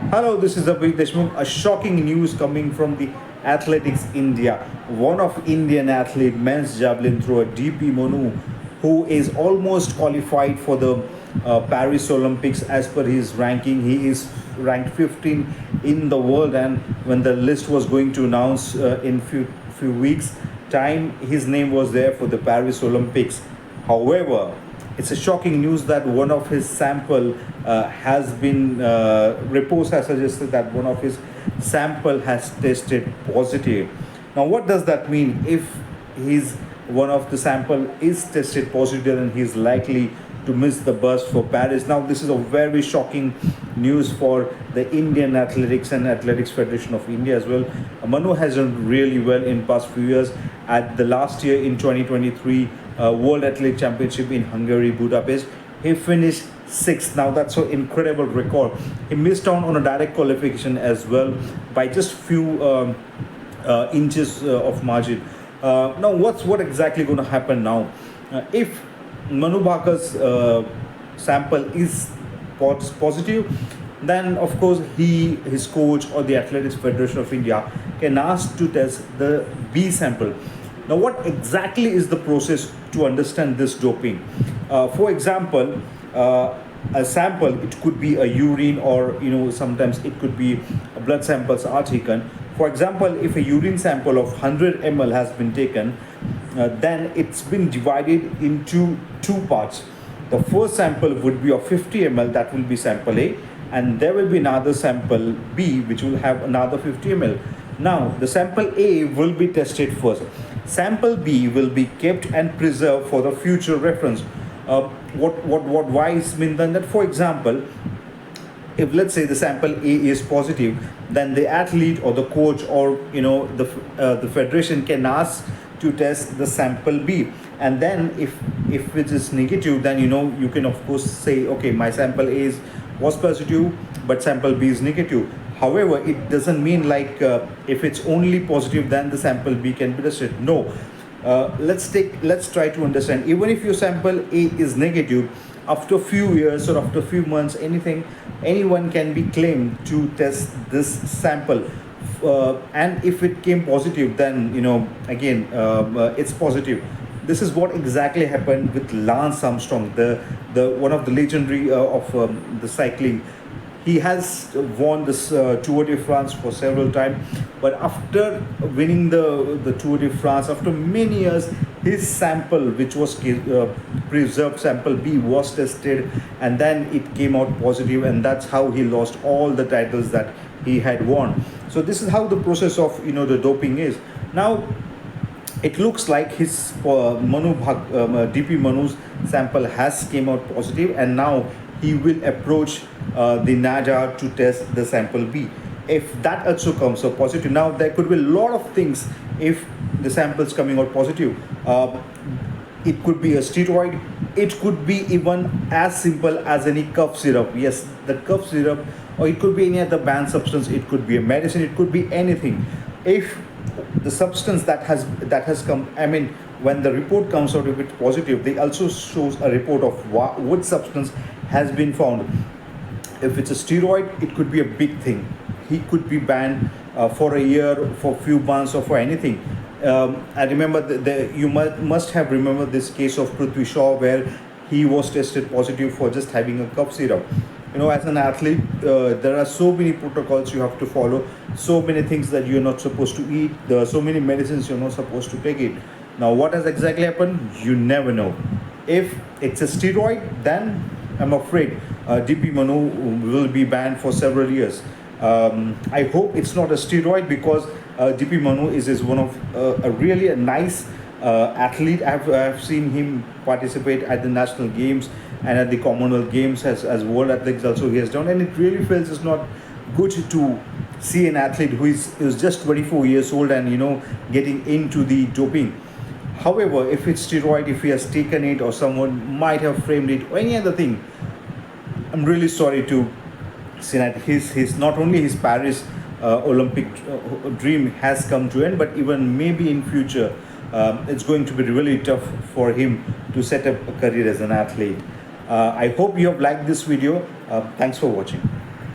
Hello, this is Abhi Deshmukh. A shocking news coming from the Athletics India. One of Indian athlete men's javelin thrower DP Manu, who is almost qualified for the Paris Olympics as per his ranking. He is ranked 15 in the world, and when the list was going to announce in few weeks time, his name was there for the Paris Olympics. However, it's a shocking news that one of his sample has been reports has suggested that one of his sample has tested positive. Now, what does that mean? If his one of the sample is tested positive, then he's likely to miss the bus for Paris. Now, this is a very shocking news for the Indian Athletics and Athletics Federation of India as well. Manu has done really well in past few years. At the last year in 2023 World Athlete Championship in Hungary, Budapest, he finished sixth. Now that's an incredible record. He missed out on a direct qualification as well by just few inches of margin. Now, what exactly going to happen now? If Manu Bhakar's sample is positive, then of course his coach or the Athletics Federation of India can ask to test the B sample. Now, what exactly is the process to understand this doping? For example, a sample, it could be a urine, or sometimes it could be a blood samples are taken. For example, if a urine sample of 100 ml has been taken, then it's been divided into two parts. The first sample would be of 50 ml, that will be sample A, and there will be another sample B which will have another 50 ml. Now, the sample A will be tested first. Sample B will be kept and preserved for the future reference. Why is mean then that, for example, if let's say the sample A is positive, then the athlete or the coach or the federation can ask to test the sample B, and then if it is negative, then you can of course say, okay, my sample A was positive but sample B is negative. However, it doesn't mean like if it's only positive then the sample B can be tested. No. Let's try to understand. Even if your sample A is negative, after a few years or after a few months, anyone can be claimed to test this sample. And if it came positive, then again it's positive. This is what exactly happened with Lance Armstrong, the one of the legendary of the cycling. He has won this Tour de France for several times, but after winning the Tour de France, after many years, his sample, which was preserved sample B, was tested, and then it came out positive, and that's how he lost all the titles that he had won. So this is how the process of the doping is. Now, it looks like his DP Manu's sample has came out positive, and now he will approach the NADA to test the sample B. If that also comes out positive, now there could be a lot of things if the sample is coming out positive. It could be a steroid, it could be even as simple as any cough syrup. Yes, the cough syrup, or it could be any other banned substance, it could be a medicine, it could be anything. If the substance that has come, I mean, when the report comes out, if it's positive, they also shows a report of what substance has been found. If it's a steroid, it could be a big thing. He could be banned for a year, for a few months, or for anything. I remember you must have remembered this case of Prithvi Shaw, where he was tested positive for just having a cough syrup. As an athlete, there are so many protocols you have to follow, so many things that you're not supposed to eat, there are so many medicines you're not supposed to take it. Now, what has exactly happened? You never know. If it's a steroid, then I'm afraid DP Manu will be banned for several years. I hope it's not a steroid, because DP Manu is one of a really nice athlete. I've seen him participate at the national games and at the Commonwealth Games as World Athletics also he has done, and it really feels it's not good to see an athlete who is just 24 years old and getting into the doping. However, if it's steroid, if he has taken it, or someone might have framed it, or any other thing, I'm really sorry to say that his not only his Paris Olympic dream has come to end, but even maybe in future it's going to be really tough for him to set up a career as an athlete. I hope you have liked this video. Thanks for watching.